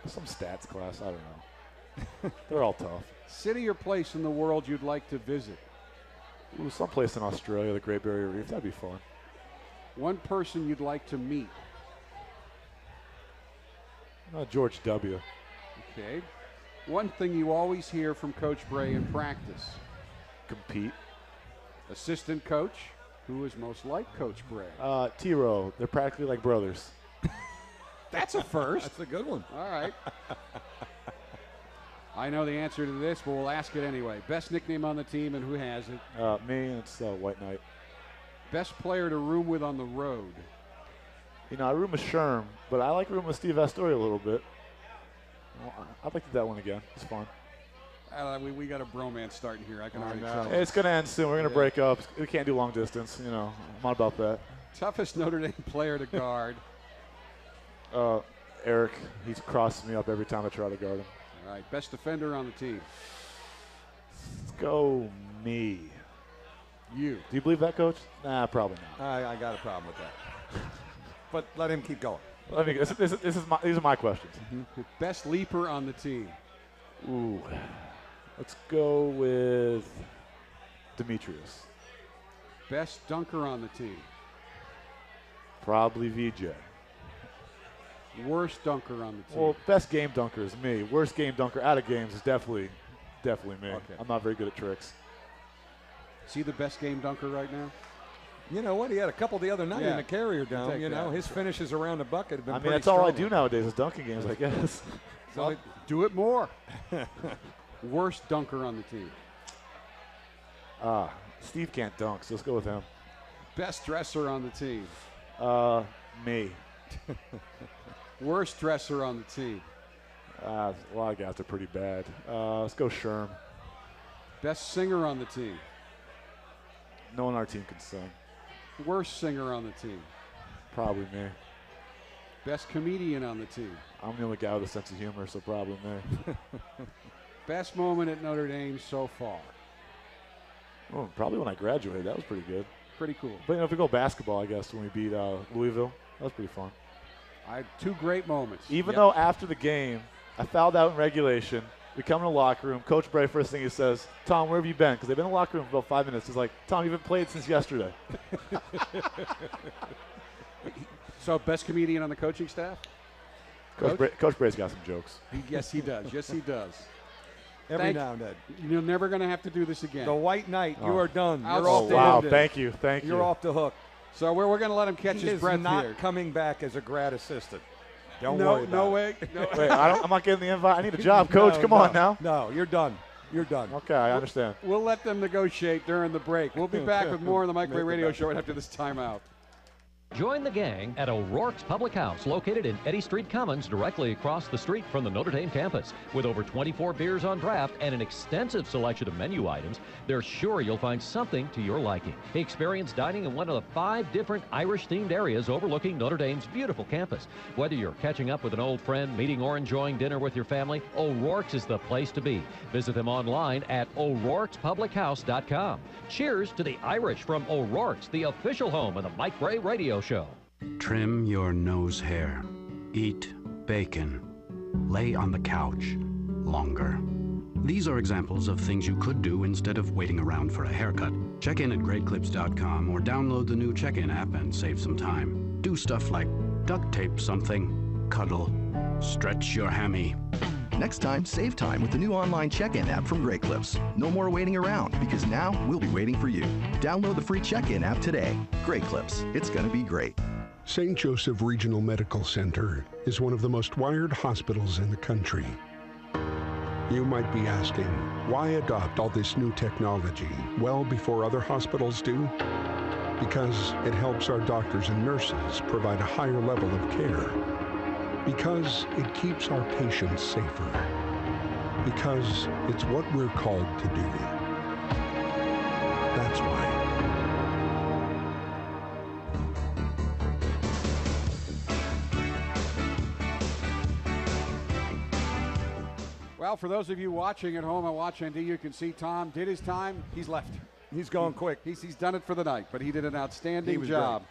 Some stats class, I don't know. They're all tough. City or place in the world you'd like to visit? Ooh, someplace in Australia, the Great Barrier Reef. That'd be fun. One person you'd like to meet? George W. Okay. One thing you always hear from Coach Brey in practice? Compete. Assistant coach, who is most like Coach Brey? T-Row. They're practically like brothers. That's a first. That's a good one. All right. I know the answer to this, but we'll ask it anyway. Best nickname on the team and who has it? Me, and it's White Knight. Best player to room with on the road? I room with Sherm, but I like room with Steve Astoria a little bit. Well, I'd like to do that one again. It's fun. We got a bromance starting here. I can already tell. It's going to end soon. We're going to break up. We can't do long distance. I'm not about that. Toughest Notre Dame player to guard? Eric. He crosses me up every time I try to guard him. All right. Best defender on the team? Let's go me. You. Do you believe that, Coach? Nah, probably not. I got a problem with that. But let him keep going. These are my questions. Mm-hmm. Best leaper on the team? Ooh. Let's go with Demetrius. Best dunker on the team? Probably VJ. Worst dunker on the team? Well, best game dunker is me. Worst game dunker out of games is definitely me. Okay. I'm not very good at tricks. Is he the best game dunker right now? You know what? He had a couple the other night in the Carrier Dome. Take that. His finishes around the bucket have been that's strong. all I do nowadays is dunking games, I guess. So do it more. Worst dunker on the team? Steve can't dunk, so let's go with him. Best dresser on the team? Me. Worst dresser on the team? A lot of guys are pretty bad. Let's go Sherm. Best singer on the team? No one on our team can sing. Worst singer on the team? Probably me. Best comedian on the team? I'm the only guy with a sense of humor, so probably me. Best moment at Notre Dame so far? Oh, probably when I graduated. That was pretty good. Pretty cool. But if we go basketball, I guess, when we beat Louisville, that was pretty fun. I had two great moments. Even though after the game, I fouled out in regulation, we come in the locker room. Coach Brey, first thing he says, Tom, where have you been? Because they've been in the locker room for about 5 minutes. He's like, Tom, you haven't played since yesterday. So, best comedian on the coaching staff? Coach Brey's got some jokes. Yes, he does. Yes, he does. Every now and then. You're never going to have to do this again. The White Knight, you are done. You're off the wow, hook. thank you. You're off the hook. So we're going to let him catch his breath not here. coming back as a grad assistant. Don't worry about no it. way. Wait, I'm not getting the invite. I need a job, Coach. Come on now. No, you're done. You're done. Okay, I understand. We'll let them negotiate during the break. We'll be back with more on the Mike Brey Radio Show right after this timeout. Join the gang at O'Rourke's Public House, located in Eddy Street Commons, directly across the street from the Notre Dame campus. With over 24 beers on draft and an extensive selection of menu items, they're sure you'll find something to your liking. Experience dining in one of the 5 different Irish-themed areas overlooking Notre Dame's beautiful campus. Whether you're catching up with an old friend, meeting or enjoying dinner with your family, O'Rourke's is the place to be. Visit them online at o'rourkespublichouse.com. Cheers to the Irish from O'Rourke's, the official home of the Mike Brey Radio Show. Trim your nose hair. Eat bacon. Lay on the couch longer. These are examples of things you could do instead of waiting around for a haircut. Check in at greatclips.com or download the new check-in app and save some time. Do stuff like duct tape something, cuddle, stretch your hammy. Next time, save time with the new online check-in app from Great Clips. No more waiting around, because now we'll be waiting for you. Download the free check-in app today. Great Clips. It's going to be great. St. Joseph Regional Medical Center is one of the most wired hospitals in the country. You might be asking, why adopt all this new technology well before other hospitals do? Because it helps our doctors and nurses provide a higher level of care. Because it keeps our patients safer. Because it's what we're called to do. That's why. Well, for those of you watching at home on Watch ND, you can see Tom did his time. He's left. He's going quick. He's done it for the night, but he did an outstanding job. Great.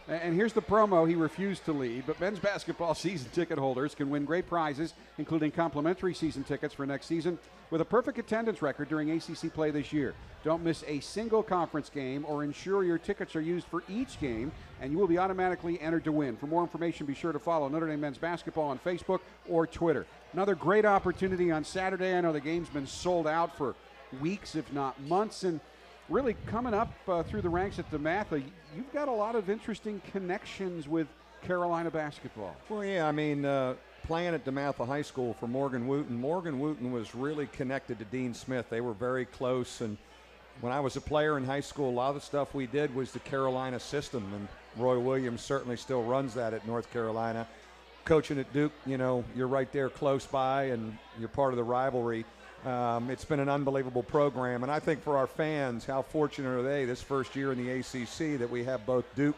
And here's the promo he refused to lead, but men's basketball season ticket holders can win great prizes, including complimentary season tickets for next season with a perfect attendance record during ACC play this year. Don't miss a single conference game or ensure your tickets are used for each game, and you will be automatically entered to win. For more information, be sure to follow Notre Dame men's basketball on Facebook or Twitter. Another great opportunity on Saturday. I know the game's been sold out for weeks, if not months, and really coming up through the ranks at DeMatha, you've got a lot of interesting connections with Carolina basketball. Well, yeah, I mean, playing at DeMatha High School for Morgan Wooten. Morgan Wooten was really connected to Dean Smith. They were very close, and when I was a player in high school, a lot of the stuff we did was the Carolina system, and Roy Williams certainly still runs that at North Carolina. Coaching at Duke, you know, you're right there close by, and you're part of the rivalry. It's been an unbelievable program, and I think for our fans, how fortunate are they this first year in the ACC that we have both Duke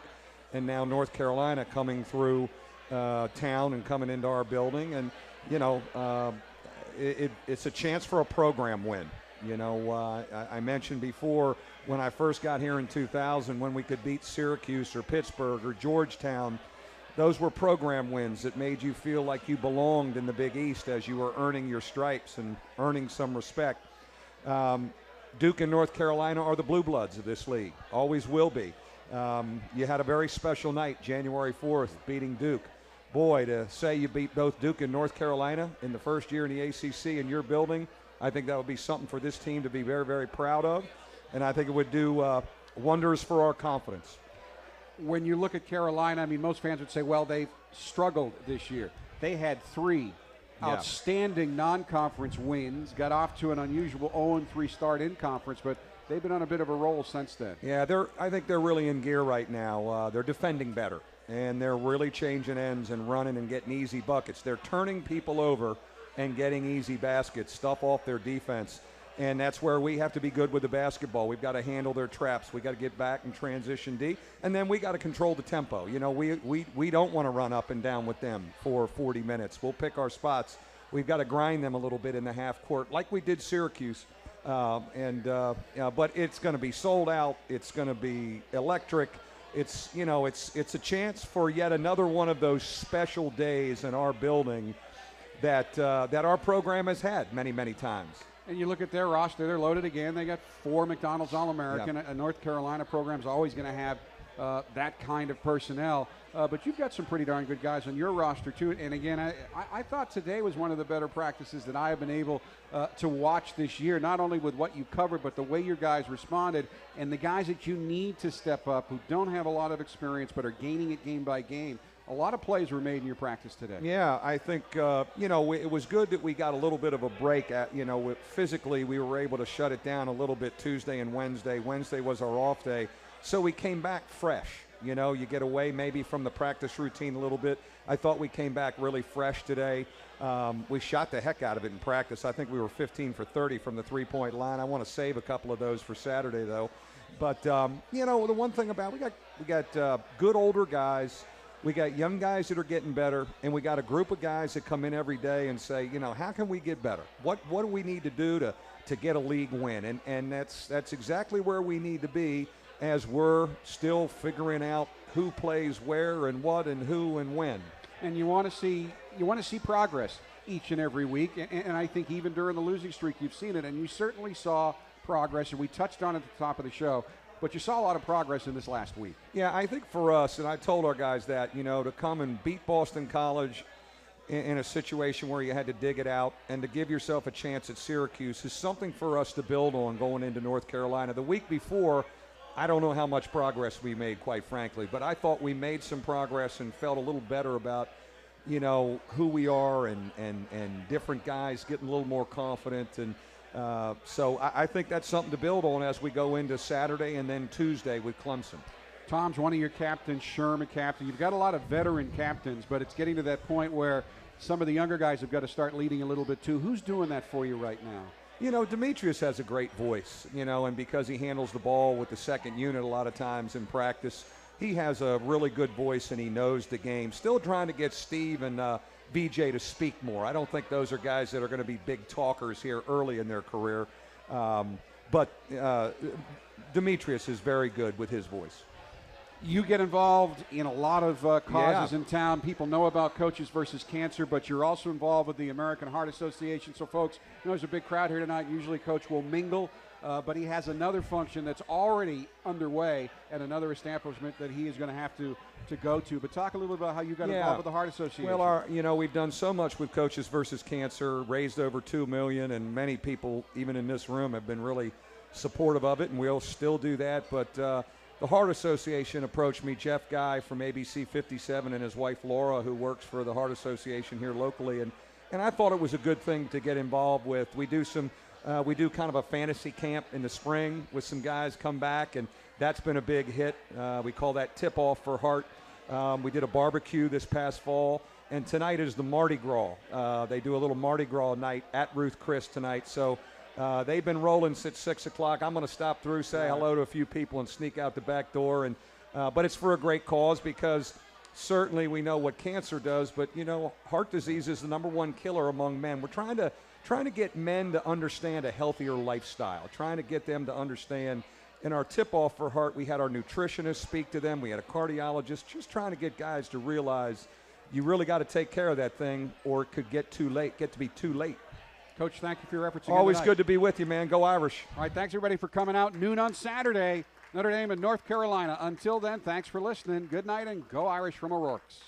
and now North Carolina coming through town and coming into our building, and you know, it's a chance for a program win. You know, I mentioned before when I first got here in 2000, when we could beat Syracuse or Pittsburgh or Georgetown. Those were program wins that made you feel like you belonged in the Big East as you were earning your stripes and earning some respect. Duke and North Carolina are the blue bloods of this league, always will be. You had a very special night, January 4th, beating Duke. Boy, to say you beat both Duke and North Carolina in the first year in the ACC in your building, I think that would be something for this team to be very, very proud of, and I think it would do wonders for our confidence. When you look at Carolina, I mean, most fans would say, well, they've struggled this year. They had 3 outstanding non-conference wins, got off to an unusual 0-3 start in conference, but they've been on a bit of a roll since then. Yeah, I think they're really in gear right now. They're defending better, and they're really changing ends and running and getting easy buckets. They're turning people over and getting easy baskets, stuff off their defense. And that's where we have to be good with the basketball. We've got to handle their traps. We've got to get back and transition D. And then we got to control the tempo. You know, we don't want to run up and down with them for 40 minutes. We'll pick our spots. We've got to grind them a little bit in the half court like we did Syracuse. But it's going to be sold out. It's going to be electric. It's, you know, it's a chance for yet another one of those special days in our building that our program has had many, many times. And you look at their roster, they're loaded again. They got 4 McDonald's All-American. A North Carolina program's always going to have that kind of personnel. But you've got some pretty darn good guys on your roster, too. And, again, I thought today was one of the better practices that I have been able to watch this year, not only with what you covered, but the way your guys responded and the guys that you need to step up who don't have a lot of experience but are gaining it game by game. A lot of plays were made in your practice today. Yeah, I think, you know, it was good that we got a little bit of a break. Physically, we were able to shut it down a little bit Tuesday and Wednesday. Wednesday was our off day. So we came back fresh. You know, you get away maybe from the practice routine a little bit. I thought we came back really fresh today. We shot the heck out of it in practice. I think we were 15 for 30 from the three-point line. I want to save a couple of those for Saturday, though. But, you know, the one thing about we got good older guys. We got young guys that are getting better, and we got a group of guys that come in every day and say, you know, how can we get better? What do we need to do to get a league win? And that's exactly where we need to be as we're still figuring out who plays where and what and who and when. And you want to see progress each and every week. And I think even during the losing streak, you've seen it, and you certainly saw progress. And we touched on it at the top of the show. But you saw a lot of progress in this last week. Yeah, I think for us, and I told our guys that, you know, to come and beat Boston College in a situation where you had to dig it out and to give yourself a chance at Syracuse is something for us to build on going into North Carolina. The week before, I don't know how much progress we made, quite frankly, but I thought we made some progress and felt a little better about, you know, who we are and different guys getting a little more confident. And so I think that's something to build on as we go into Saturday and then Tuesday with Clemson. Tom's one of your captains, Sherman captain. You've got a lot of veteran captains, but it's getting to that point where some of the younger guys have got to start leading a little bit too. Who's doing that for you right now? You know, Demetrius has a great voice, you know, and because he handles the ball with the second unit a lot of times in practice, he has a really good voice and he knows the game. Still trying to get Steve and VJ to speak more. I don't think those are guys that are going to be big talkers here early in their career. But Demetrius is very good with his voice. You get involved in a lot of causes in town. People know about Coaches versus Cancer, but you're also involved with the American Heart Association. So, folks, you know, there's a big crowd here tonight. Usually Coach will mingle, but he has another function that's already underway at another establishment that he is going to have to go to. But talk a little bit about how you got involved with the Heart Association. Well, you know, we've done so much with Coaches versus Cancer, raised over $2 million, and many people, even in this room, have been really supportive of it, and we'll still do that. But the Heart Association approached me, Jeff Guy from ABC 57 and his wife Laura, who works for the Heart Association here locally, and I thought it was a good thing to get involved with. We do kind of a fantasy camp in the spring with some guys come back, and that's been a big hit. We call that tip-off for Heart. We did a barbecue this past fall, and tonight is the Mardi Gras. They do a little Mardi Gras night at Ruth Chris tonight, so they've been rolling since 6 o'clock. I'm going to stop through, say hello to a few people, and sneak out the back door. And but it's for a great cause, because certainly we know what cancer does, but, you know, heart disease is the #1 killer among men. We're trying to get men to understand a healthier lifestyle, trying to get them to understand. In our tip-off for Heart, we had our nutritionist speak to them. We had a cardiologist, just trying to get guys to realize you really got to take care of that thing, or it could get to be too late. Coach, thank you for your efforts. Always good to be with you, man. Go Irish. All right, thanks, everybody, for coming out. Noon on Saturday, Notre Dame and North Carolina. Until then, thanks for listening. Good night, and go Irish from O'Rourke's.